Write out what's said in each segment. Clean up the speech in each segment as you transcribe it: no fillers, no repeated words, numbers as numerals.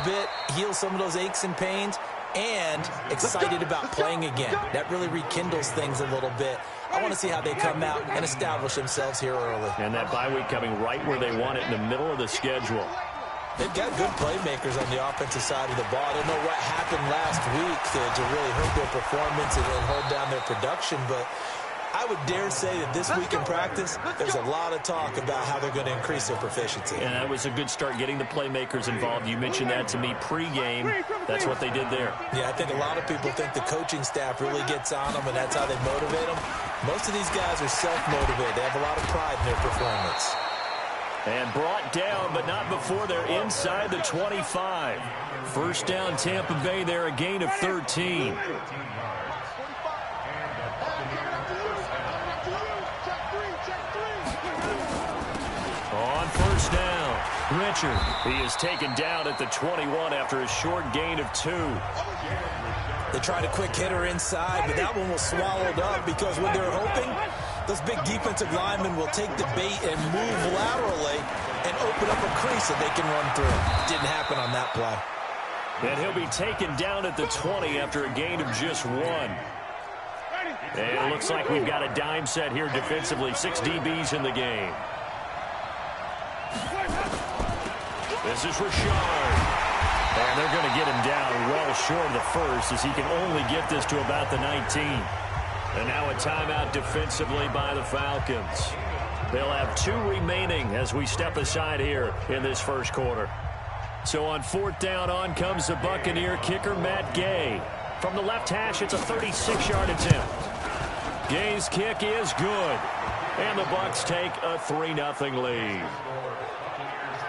bit, heal some of those aches and pains, and excited about playing again. That really rekindles things a little bit. I want to see how they come out and establish themselves here early. And that bye week coming right where they want it, in the middle of the schedule. They've got good playmakers on the offensive side of the ball. I don't know what happened last week to really hurt their performance and hold down their production, but I would dare say that this week in practice, there's a lot of talk about how they're going to increase their proficiency. And that was a good start, getting the playmakers involved. You mentioned that to me pregame. That's what they did there. Yeah, I think a lot of people think the coaching staff really gets on them, and that's how they motivate them. Most of these guys are self-motivated. They have a lot of pride in their performance. And brought down, but not before they're inside the 25. First down, Tampa Bay there, a gain of 13. On first down, Richard. He is taken down at the 21 after a short gain of 2. They tried a quick hitter inside, but that one was swallowed up because when they're hoping, those big defensive linemen will take the bait and move laterally and open up a crease that they can run through. Didn't happen on that play. And he'll be taken down at the 20 after a gain of just 1. And it looks like we've got a dime set here defensively. 6 DBs in the game. This is Richard. And they're going to get him down well short of the first, as he can only get this to about the 19. And now a timeout defensively by the Falcons. They'll have 2 remaining as we step aside here in this first quarter. So on fourth down, on comes the Buccaneer kicker, Matt Gay. From the left hash, it's a 36-yard attempt. Gay's kick is good. And the Bucs take a 3-0 lead.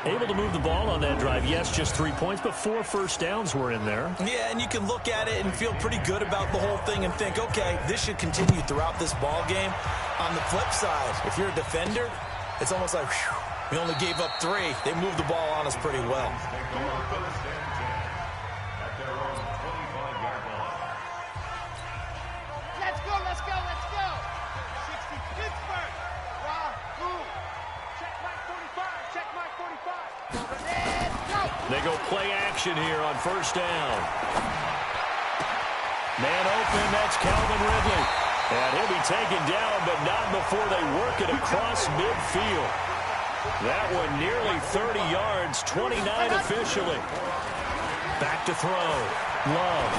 Able to move the ball on that drive. Yes, just 3 points, but 4 first downs were in there. Yeah, and you can look at it and feel pretty good about the whole thing and think, okay, this should continue throughout this ball game. On the flip side, if you're a defender, it's almost like, whew, we only gave up 3. They moved the ball on us pretty well. Let's go, let's go, let's go. 60 Pittsburgh. Wahoo. Check Mike 45, check Mike 45. Let's go. They go play action here on first down. Man open, that's Calvin Ridley. And he'll be taken down, but not before they work it across midfield. That one nearly 30 yards, 29 officially. Back to throw. Love.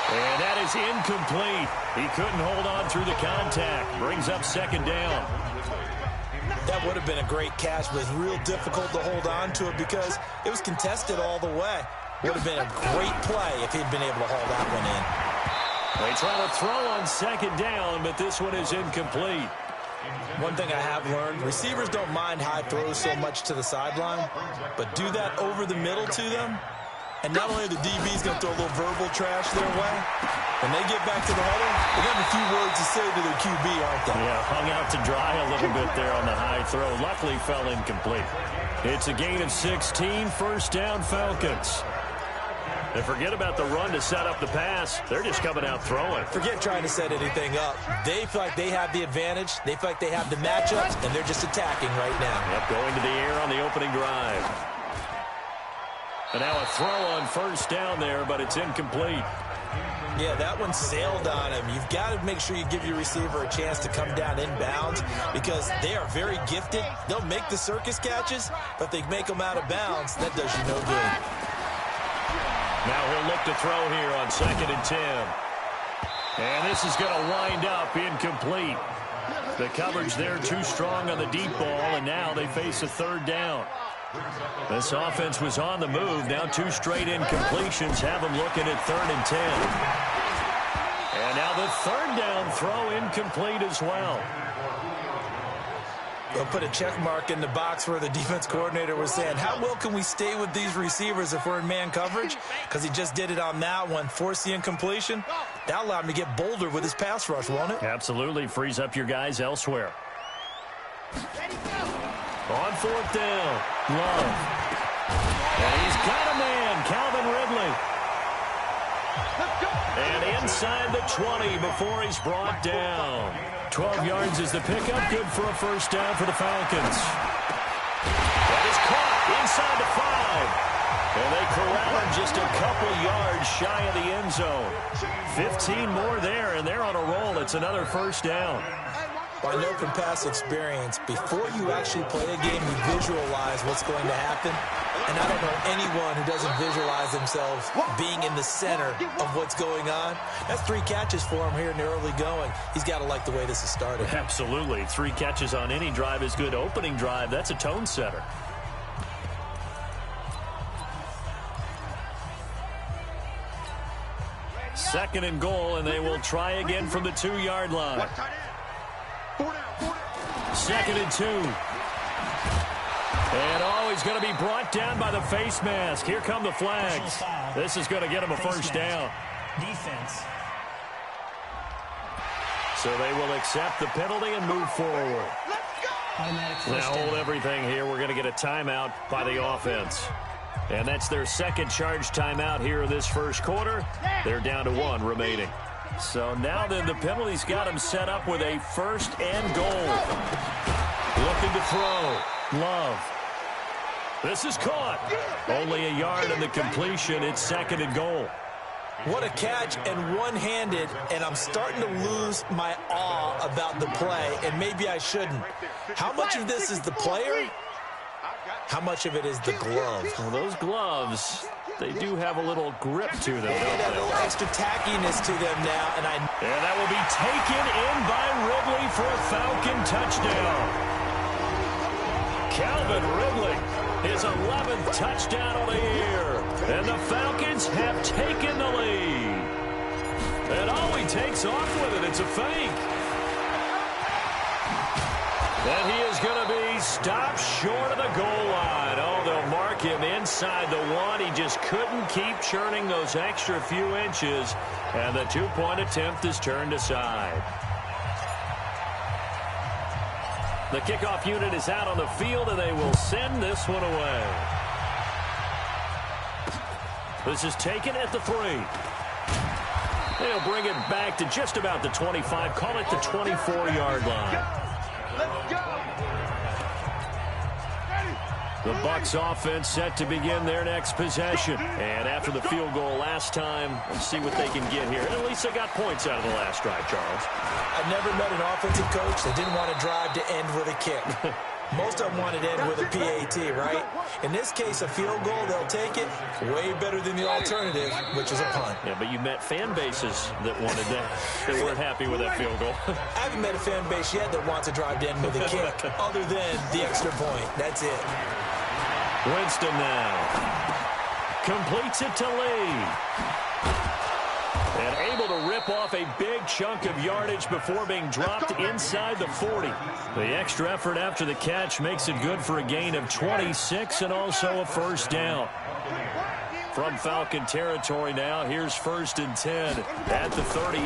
And that is incomplete. He couldn't hold on through the contact. Brings up second down. That would have been a great catch, but it's real difficult to hold on to it because it was contested all the way. Would have been a great play if he'd been able to haul that one in. They try to throw on second down, but this one is incomplete. One thing I have learned, receivers don't mind high throws so much to the sideline, but do that over the middle to them, and not only are the DBs going to throw a little verbal trash their way, when they get back to the huddle, they have a few words to say to their QB, aren't they? Yeah, hung out to dry a little bit there on the high throw. Luckily fell incomplete. It's a gain of 16, first down Falcons. And forget about the run to set up the pass. They're just coming out throwing. Forget trying to set anything up. They feel like they have the advantage. They feel like they have the matchups, and they're just attacking right now. Yep, going to the air on the opening drive. And now a throw on first down there, but it's incomplete. Yeah, that one sailed on him. You've got to make sure you give your receiver a chance to come down inbounds because they are very gifted. They'll make the circus catches, but if they make them out of bounds, that does you no good. Now he'll look to throw here on 2nd and 10. And this is going to wind up incomplete. The coverage there too strong on the deep ball, and now they face a third down. This offense was on the move. Now 2 straight incompletions have them looking at 3rd and 10. And now the third down throw incomplete as well. They'll put a check mark in the box where the defense coordinator was saying, how well can we stay with these receivers if we're in man coverage? Because he just did it on that one, forced the incompletion. That allowed him to get bolder with his pass rush, won't it? Absolutely. Frees up your guys elsewhere. On fourth down, Love. And he's got a man, Calvin Ridley. And inside the 20 before he's brought down. 12 yards is the pickup. Good for a first down for the Falcons. That is caught inside the 5. yards shy of the end zone. 15 more there, and they're on a roll. It's another first down. I know from past experience, before you actually play a game, you visualize what's going to happen. And I don't know anyone who doesn't visualize themselves being in the center of what's going on. That's 3 catches for him here in the early going. He's got to like the way this is started. Absolutely. 3 catches on any drive is good. Opening drive, that's a tone setter. Second and goal, and they will try again from the 2-yard line. Second and 2. And he's going to be brought down by the face mask. Here come the flags. This is going to get him a first down. Defense. So they will accept the penalty and move forward. Now hold everything here. We're going to get a timeout by the offense. And that's their second charge timeout here in this first quarter. They're down to 1 remaining. So now then the penalty's got them set up with a first and goal. Looking to throw. Love. This is caught. Only a yard in the completion. It's second and goal. What a catch, and one-handed, and I'm starting to lose my awe about the play, and maybe I shouldn't. How much of this is the player? How much of it is the glove? Well, those gloves, they do have a little grip to them. They have a little extra tackiness to them now, and that will be taken in by Ridley for a Falcon touchdown. Calvin Ridley, his 11th touchdown of the year. And the Falcons have taken the lead. And he takes off with it. It's a fake. And he is going to be stopped short of the goal line. Oh, they'll mark him inside the 1. He just couldn't keep churning those extra few inches. And the 2-point attempt is turned aside. The kickoff unit is out on the field, and they will send this one away. This is taken at the 3. They'll bring it back to just about the 25. Call it the 24-yard line. The Bucs offense set to begin their next possession. And after the field goal last time, let's see what they can get here. And at least they got points out of the last drive, Charles. I've never met an offensive coach that didn't want to drive to end with a kick. Most of them wanted to end with a PAT, right? In this case, a field goal, they'll take it. Way better than the alternative, which is a punt. Yeah, but you met fan bases that wanted that. They weren't happy with that field goal. I haven't met a fan base yet that wants to drive to end with a kick, other than the extra point. That's it. Winston now. Completes it to Lee. And able to rip off a big chunk of yardage before being dropped inside the 40. The extra effort after the catch makes it good for a gain of 26 and also a first down. From Falcon territory now, here's 1st and 10 at the 38.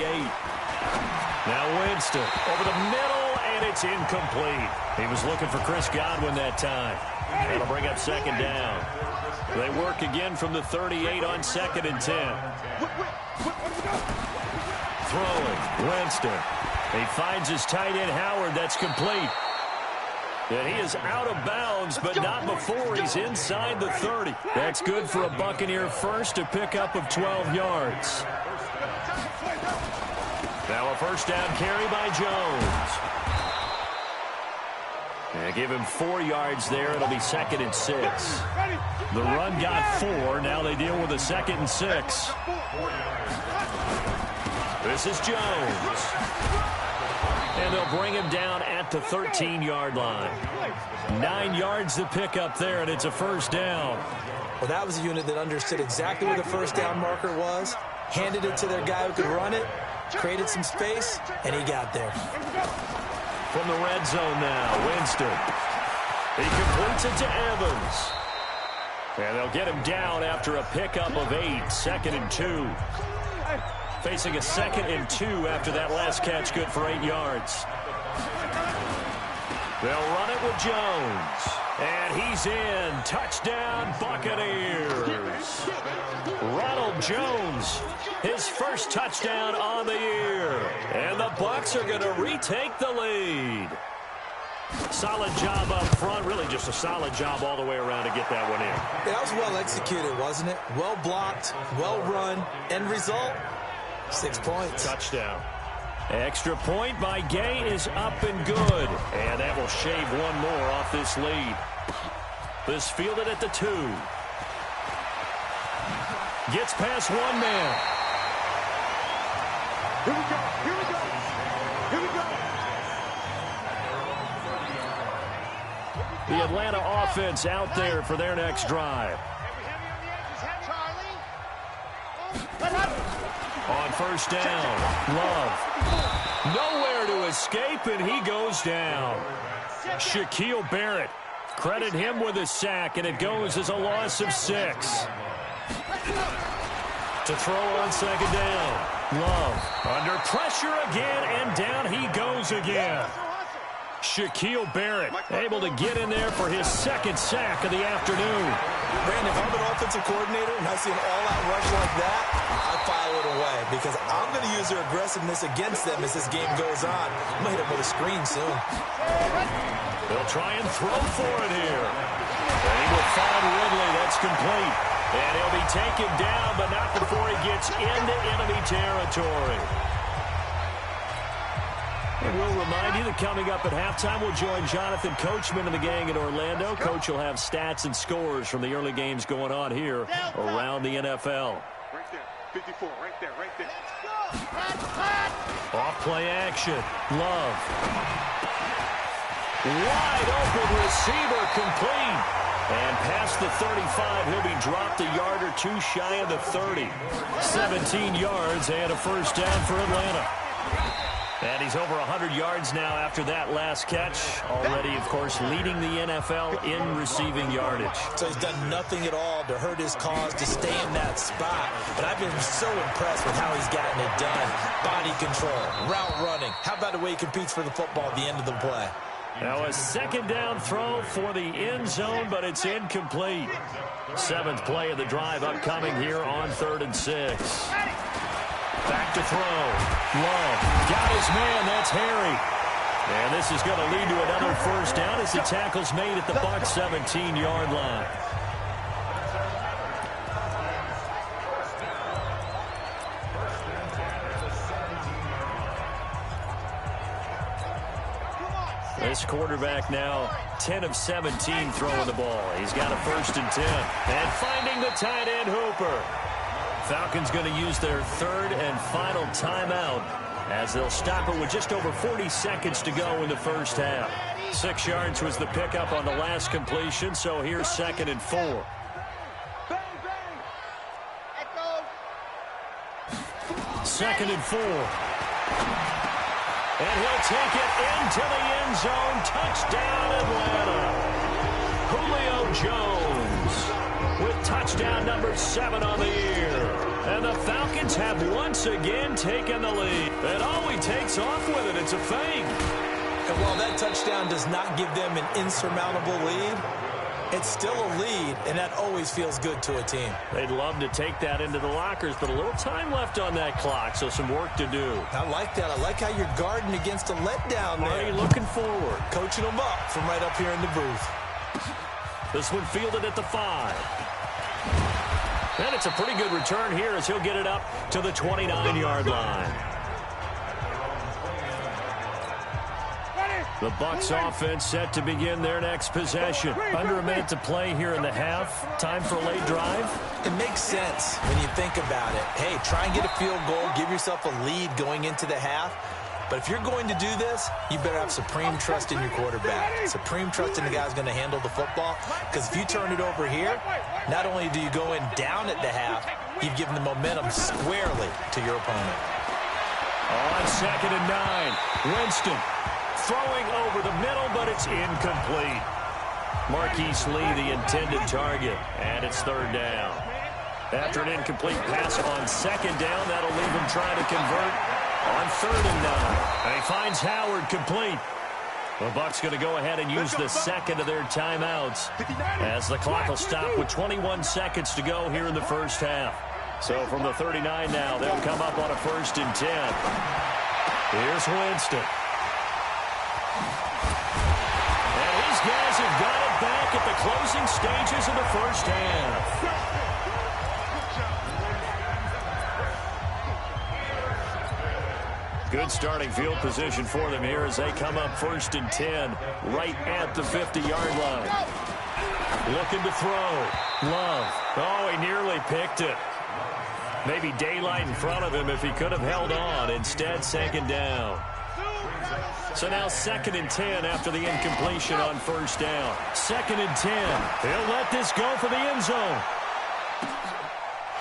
Now Winston over the middle, and it's incomplete. He was looking for Chris Godwin that time. That'll bring up 2nd down. They work again from the 38 on 2nd and 10. Throwing, Winston. He finds his tight end, Howard. That's complete. And he is out of bounds, but not before he's inside the 30. That's good for a Buccaneer first, a pickup of 12 yards. Now a first down carry by Jones. And give him 4 yards there. It'll be 2nd and 6. The run got 4. Now they deal with a 2nd and 6. This is Jones. And they'll bring him down at the 13-yard line. 9 yards to pick up there, and it's a first down. Well, that was a unit that understood exactly where the first down marker was, handed it to their guy who could run it, created some space, and he got there. From the red zone now, Winston. He completes it to Evans. And they'll get him down after a pickup of 8, 2nd and 2. Facing a 2nd and 2 after that last catch, good for 8 yards. They'll run it with Jones. And he's in. Touchdown, Buccaneers. Ronald Jones, his first touchdown on the year. And the Bucs are going to retake the lead. Solid job up front. Really just a solid job all the way around to get that one in. Yeah, that was well executed, wasn't it? Well blocked, well run. End result, 6 points. Touchdown. Extra point by Gay is up and good. And that will shave one more off this lead. This fielded at the 2. Gets past one man. Here we go. Here we go. Here we go. The Atlanta offense out there for their next drive. On first down, Love. Nowhere to escape, and he goes down. Shaquille Barrett. Credit him with a sack, and it goes as a loss of 6. To throw on second down. Love under pressure again, and down he goes again. Shaquille Barrett able to get in there for his second sack of the afternoon. Brandon, if I'm an offensive coordinator and I see an all-out rush like that, I file it away because I'm going to use their aggressiveness against them as this game goes on. I'm going to hit them with a screen soon. They'll try and throw for it here. And he will find Ridley. That's complete. And he'll be taken down, but not before he gets into enemy territory. And we'll remind you that coming up at halftime, we'll join Jonathan Coachman and the gang in Orlando. Coach will have stats and scores from the early games going on here around the NFL. Right there. 54. Right there. Right there. Off play action. Love. Wide open receiver complete. And past the 35, he'll be dropped a yard or 2 shy of the 30. 17 yards and a first down for Atlanta. And he's over 100 yards now after that last catch. Already, of course, leading the NFL in receiving yardage. So he's done nothing at all to hurt his cause, to stay in that spot. But I've been so impressed with how he's gotten it done. Body control, route running. How about the way he competes for the football at the end of the play? Now a second down throw for the end zone, but it's incomplete. 7th play of the drive upcoming here on 3rd and 6. Back to throw. Love. Got his man. That's Harry. And this is going to lead to another first down as the tackle's made at the Bucs 17-yard line. This quarterback now 10 of 17 throwing the ball. He's got a 1st and 10. And finding the tight end Hooper. Falcons going to use their 3rd and final timeout as they'll stop it with just over 40 seconds to go in the first half. 6 yards was the pickup on the last completion, so here's 2nd and 4. Bang, bang. 2nd and 4. And he'll take it into the end zone. Touchdown, Atlanta. Julio Jones with touchdown number 7 on the year. And the Falcons have once again taken the lead. And all he takes off with it, it's a fake. And while that touchdown does not give them an insurmountable lead, it's still a lead, and that always feels good to a team. They'd love to take that into the lockers, but a little time left on that clock, so some work to do. I like that. I like how you're guarding against a letdown there. Already looking forward. Coaching them up from right up here in the booth. This one fielded at the 5. And it's a pretty good return here as he'll get it up to the 29-yard line. The Bucs offense set to begin their next possession. Under a minute to play here in the half. Time for a late drive. It makes sense when you think about it. Hey, try and get a field goal. Give yourself a lead going into the half. But if you're going to do this, you better have supreme trust in your quarterback. Supreme trust in the guy who's going to handle the football. Because if you turn it over here, not only do you go in down at the half, you've given the momentum squarely to your opponent. On 2nd and 9, Winston throwing over the middle, but it's incomplete. Marquise Lee, the intended target, and it's 3rd down. After an incomplete pass on 2nd down, that'll leave him trying to convert on 3rd and 9. And he finds Howard complete. The Bucs going to go ahead and use the 2nd of their timeouts as the clock will stop with 21 seconds to go here in the first half. So from the 39 now, they'll come up on a 1st and 10. Here's Winston. closing stages of the first half. Good starting field position for them here as they come up 1st and 10, right at the 50-yard line. Looking to throw. Love. Oh, he nearly picked it. Maybe daylight in front of him if he could have held on. Instead, 2nd down. So now 2nd and 10 after the incompletion on 1st down. 2nd and 10. He'll let this go for the end zone.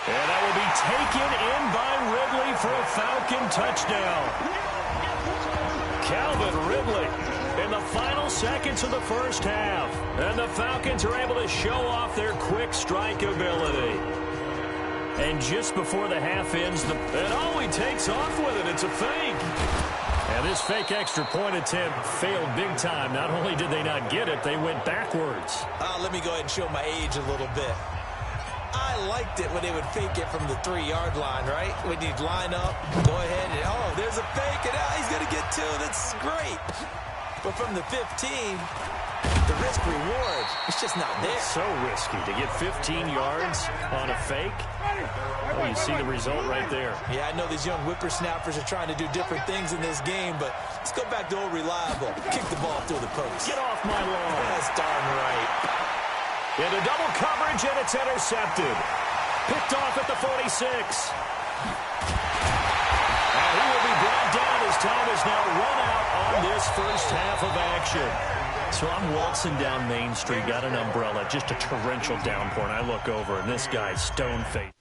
And that will be taken in by Ridley for a Falcon touchdown. Calvin Ridley in the final seconds of the first half. And the Falcons are able to show off their quick strike ability. And just before the half ends, he takes off with it. It's a fake. And this fake extra point attempt failed big time. Not only did they not get it, they went backwards. Let me go ahead and show my age a little bit. I liked it when they would fake it from the 3-yard line, right? When you'd line up, go ahead, and there's a fake, and he's going to get 2. That's great. But from the 15, the risk-reward, it's just not there. It's so risky to get 15 yards on a fake. Oh, you see the result right there. Yeah, I know these young whippersnappers are trying to do different things in this game, but let's go back to old reliable. Kick the ball through the post. Get off my lawn. That's darn right. Into double coverage, and it's intercepted. Picked off at the 46. And he will be brought down as time is now run out on this first half of action. So I'm waltzing down Main Street, got an umbrella, just a torrential downpour, and I look over, and this guy's stone-faced.